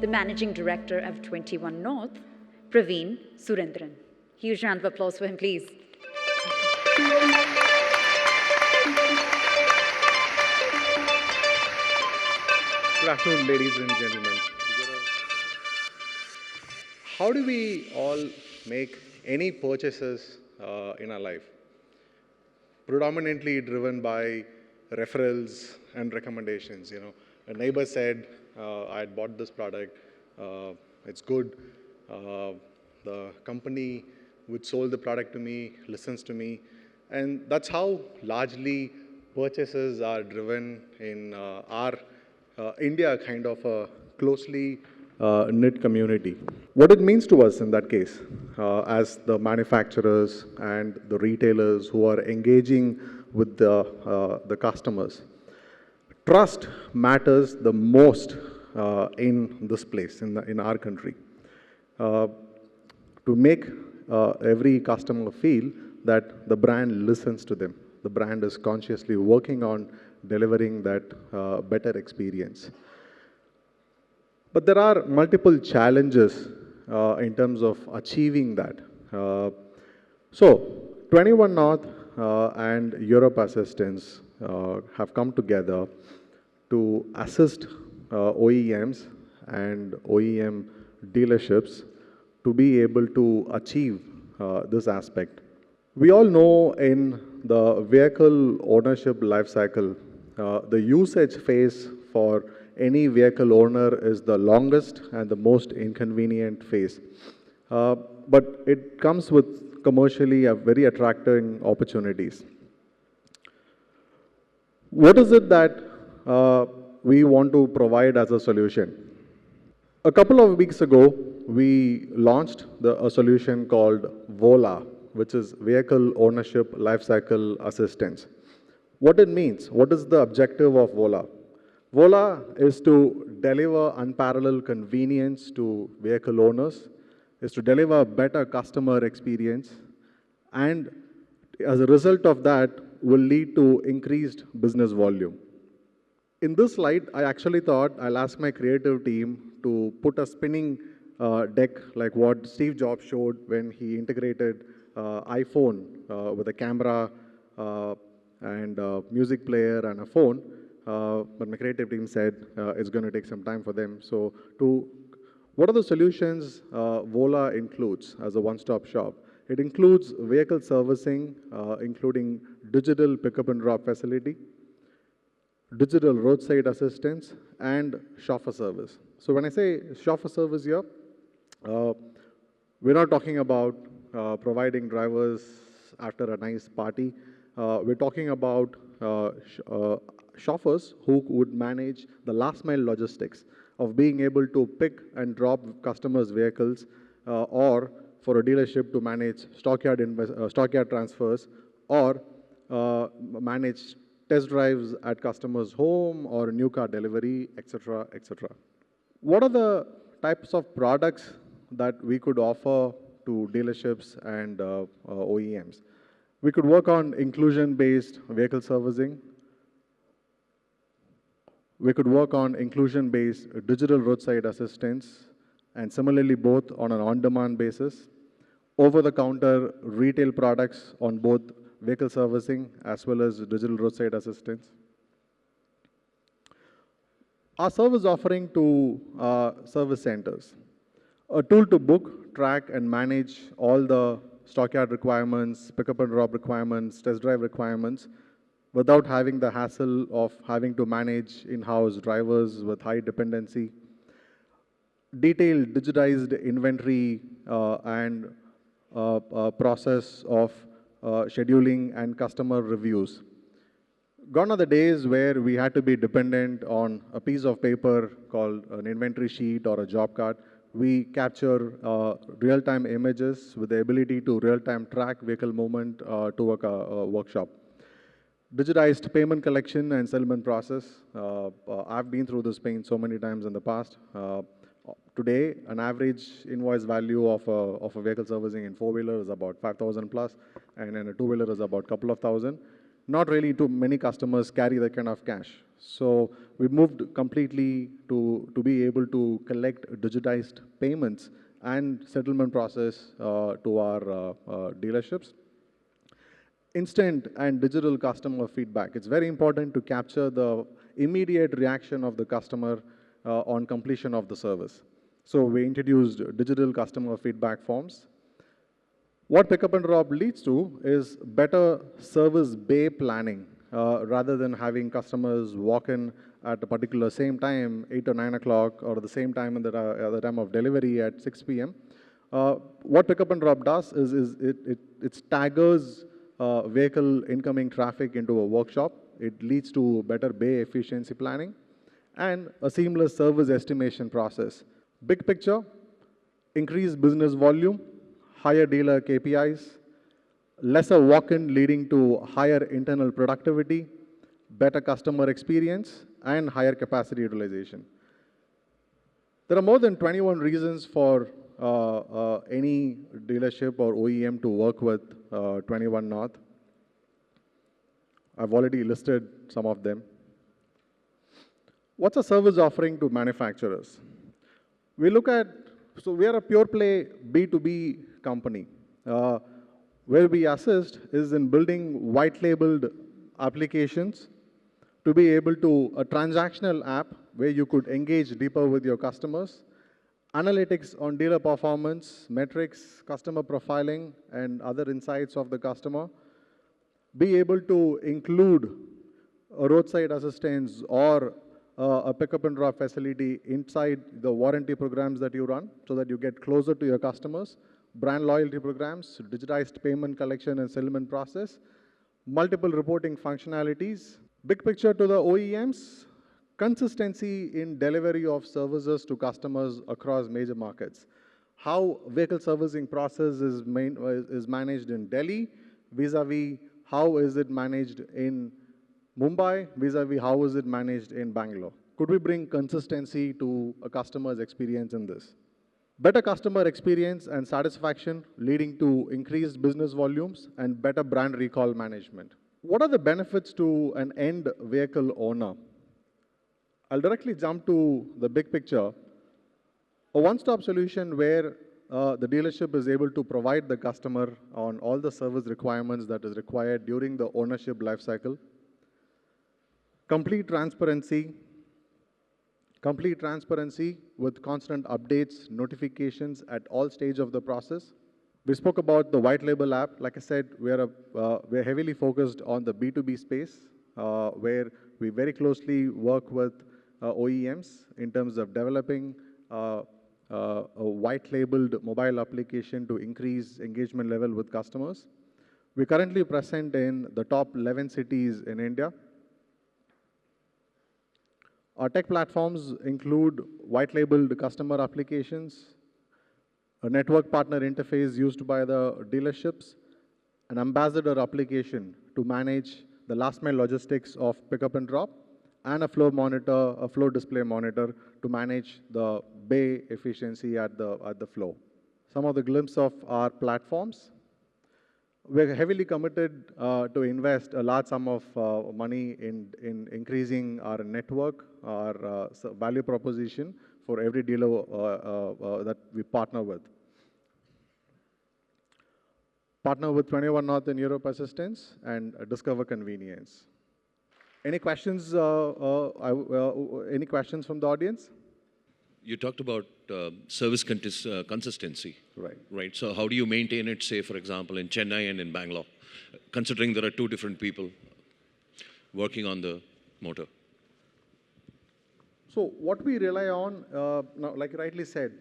the Managing Director of 21 North, Praveen, Surendiran. Huge round of applause for him, please. Good afternoon, ladies and gentlemen. How do we all make any purchases in our life? Predominantly driven by referrals and recommendations. A neighbor said, I had bought this product, it's good. The company which sold the product to me listens to me. And that's how largely purchases are driven in our India kind of a closely knit community. What it means to us in that case, as the manufacturers and the retailers who are engaging with the customers. Trust matters the most in this place, in our country. To make every customer feel that the brand listens to them. The brand is consciously working on delivering that better experience. But there are multiple challenges in terms of achieving that. So, 21 North and Europ Assistance have come together to assist OEMs and OEM dealerships to be able to achieve this aspect. We all know in the vehicle ownership lifecycle, the usage phase for any vehicle owner is the longest and the most inconvenient phase. But it comes with commercially very attractive opportunities. What is it that we want to provide as a solution? A couple of weeks ago, we launched a solution called VOLA, which is Vehicle Ownership Lifecycle Assistance. What it means, what is the objective of VOLA? VOLA is to deliver unparalleled convenience to vehicle owners, is to deliver better customer experience, and as a result of that will lead to increased business volume. In this slide, I actually thought I'll ask my creative team to put a spinning deck like what Steve Jobs showed when he integrated iPhone with a camera and a music player and a phone. But my creative team said it's going to take some time for them. So what are the solutions VOLA includes as a one-stop shop? It includes vehicle servicing, including digital pickup and drop facility, digital roadside assistance, and chauffeur service. So when I say chauffeur service here, we're not talking about providing drivers after a nice party. We're talking about chauffeurs who would manage the last mile logistics of being able to pick and drop customers' vehicles or for a dealership to manage stockyard transfers or manage test drives at customers' home or new car delivery, etc., etc. What are the types of products that we could offer to dealerships and OEMs? We could work on inclusion-based vehicle servicing. We could work on inclusion-based digital roadside assistance, and similarly both on an on-demand basis. Over-the-counter retail products on both vehicle servicing as well as digital roadside assistance. Our service offering to service centers. A tool to book, track, and manage all the stockyard requirements, pickup and drop requirements, test drive requirements, without having the hassle of having to manage in-house drivers with high dependency. Detailed digitized inventory and process of scheduling and customer reviews. Gone are the days where we had to be dependent on a piece of paper called an inventory sheet or a job card. We capture real-time images with the ability to real-time track vehicle movement to a workshop. Digitized payment collection and settlement process. I've been through this pain so many times in the past. Today, an average invoice value of a vehicle servicing in four-wheeler is about 5,000 plus, and in a two-wheeler is about a couple of thousand. Not really too many customers carry that kind of cash. So we moved completely to be able to collect digitized payments and settlement process to our dealerships. Instant and digital customer feedback. It's very important to capture the immediate reaction of the customer on completion of the service. So we introduced digital customer feedback forms. What pickup and drop leads to is better service bay planning rather than having customers walk in at a particular same time, 8 or 9 o'clock, or the same time in the time of delivery at 6 p.m. What pickup and drop does is it staggers vehicle incoming traffic into a workshop. It leads to better bay efficiency planning and a seamless service estimation process. Big picture, increased business volume, higher dealer KPIs, lesser walk-in leading to higher internal productivity, better customer experience, and higher capacity utilization. There are more than 21 reasons for any dealership or OEM to work with 21 North. I've already listed some of them. What's a service offering to manufacturers? We look at, so we are a pure play B2B company. Where we assist is in building white labeled applications to be able to, a transactional app where you could engage deeper with your customers, analytics on dealer performance, metrics, customer profiling, and other insights of the customer, be able to include a roadside assistance or a pickup and drop facility inside the warranty programs that you run so that you get closer to your customers, brand loyalty programs, digitized payment collection and settlement process, multiple reporting functionalities. Big picture to the OEMs, consistency in delivery of services to customers across major markets. How vehicle servicing process is managed in Delhi vis-a-vis how is it managed in Mumbai vis-a-vis how is it managed in Bangalore. Could we bring consistency to a customer's experience in this? Better customer experience and satisfaction leading to increased business volumes and better brand recall management. What are the benefits to an end vehicle owner? I'll directly jump to the big picture. A one-stop solution where the dealership is able to provide the customer on all the service requirements that is required during the ownership life cycle. Complete transparency with constant updates, notifications at all stages of the process. We spoke about the white label app. Like I said, we're heavily focused on the B2B space, where we very closely work with OEMs in terms of developing a white labeled mobile application to increase engagement level with customers. We're currently present in the top 11 cities in India. Our tech platforms include white labeled customer applications, a network partner interface used by the dealerships, an ambassador application to manage the last mile logistics of pickup and drop, and a flow display monitor to manage the bay efficiency at the flow. Some of the glimpses of our platforms. We're heavily committed to invest a large sum of money in increasing our network, our value proposition for every dealer that we partner with. Partner with 21 North and Europ Assistance and Discover Convenience. Any questions? Any questions from the audience? You talked about service consistency. Right. Right. So how do you maintain it, say, for example, in Chennai and in Bangalore, considering there are two different people working on the motor? So what we rely on, now, like you rightly said,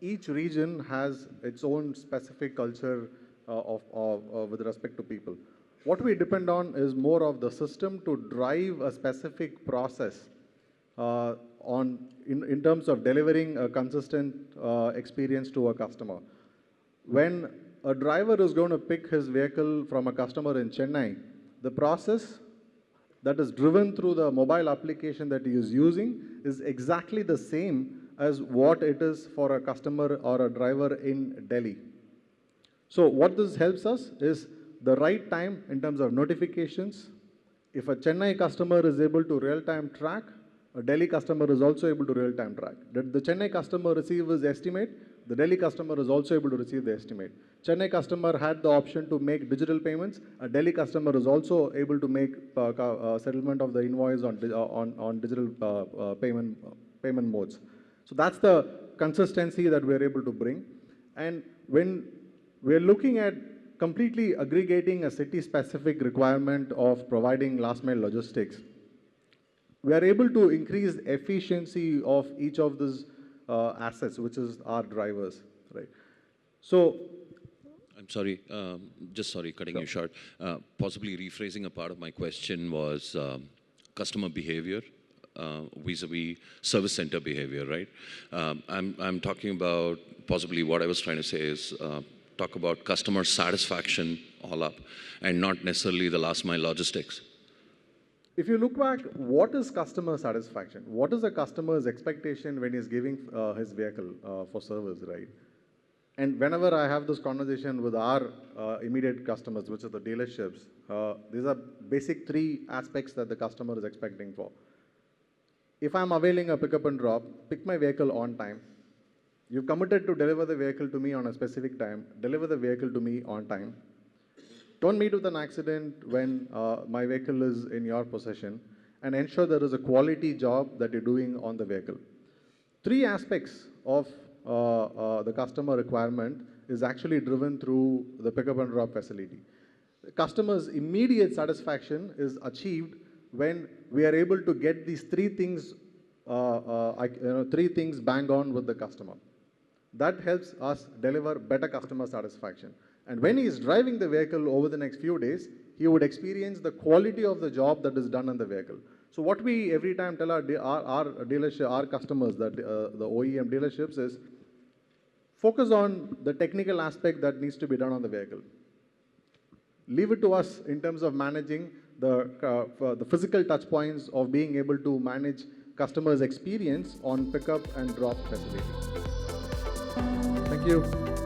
each region has its own specific culture with respect to people. What we depend on is more of the system to drive a specific process in terms of delivering a consistent experience to a customer. When a driver is going to pick his vehicle from a customer in Chennai, the process that is driven through the mobile application that he is using is exactly the same as what it is for a customer or a driver in Delhi. So what this helps us is the right time in terms of notifications, if a Chennai customer is able to real-time track, a Delhi customer is also able to real-time track. Did the Chennai customer receive his estimate? The Delhi customer is also able to receive the estimate. Chennai customer had the option to make digital payments. A Delhi customer is also able to make settlement of the invoice on digital payment modes. So that's the consistency that we're able to bring. And when we're looking at completely aggregating a city-specific requirement of providing last-mile logistics, we are able to increase the efficiency of each of these assets, which is our drivers, right? So, I'm sorry, just sorry, cutting you short. Possibly rephrasing a part of my question was customer behavior vis-a-vis service center behavior, right? I'm talking about possibly what I was trying to say is talk about customer satisfaction all up and not necessarily the last mile logistics. if you look back, what is customer satisfaction? What is a customer's expectation when he's giving his vehicle for service, right? And whenever I have this conversation with our immediate customers, which are the dealerships, these are basic three aspects that the customer is expecting for. If I'm availing a pickup and drop, pick my vehicle on time. You've committed to deliver the vehicle to me on a specific time, deliver the vehicle to me on time. Don't meet with an accident when my vehicle is in your possession, and ensure there is a quality job that you're doing on the vehicle. Three aspects of the customer requirement is actually driven through the pickup and drop facility. The customer's immediate satisfaction is achieved when we are able to get these three things bang on with the customer. That helps us deliver better customer satisfaction. And when he is driving the vehicle over the next few days, he would experience the quality of the job that is done on the vehicle. So what we every time tell our dealership, our customers, that the OEM dealerships is, focus on the technical aspect that needs to be done on the vehicle. Leave it to us in terms of managing the physical touch points of being able to manage customers' experience on pickup and drop facility. Thank you.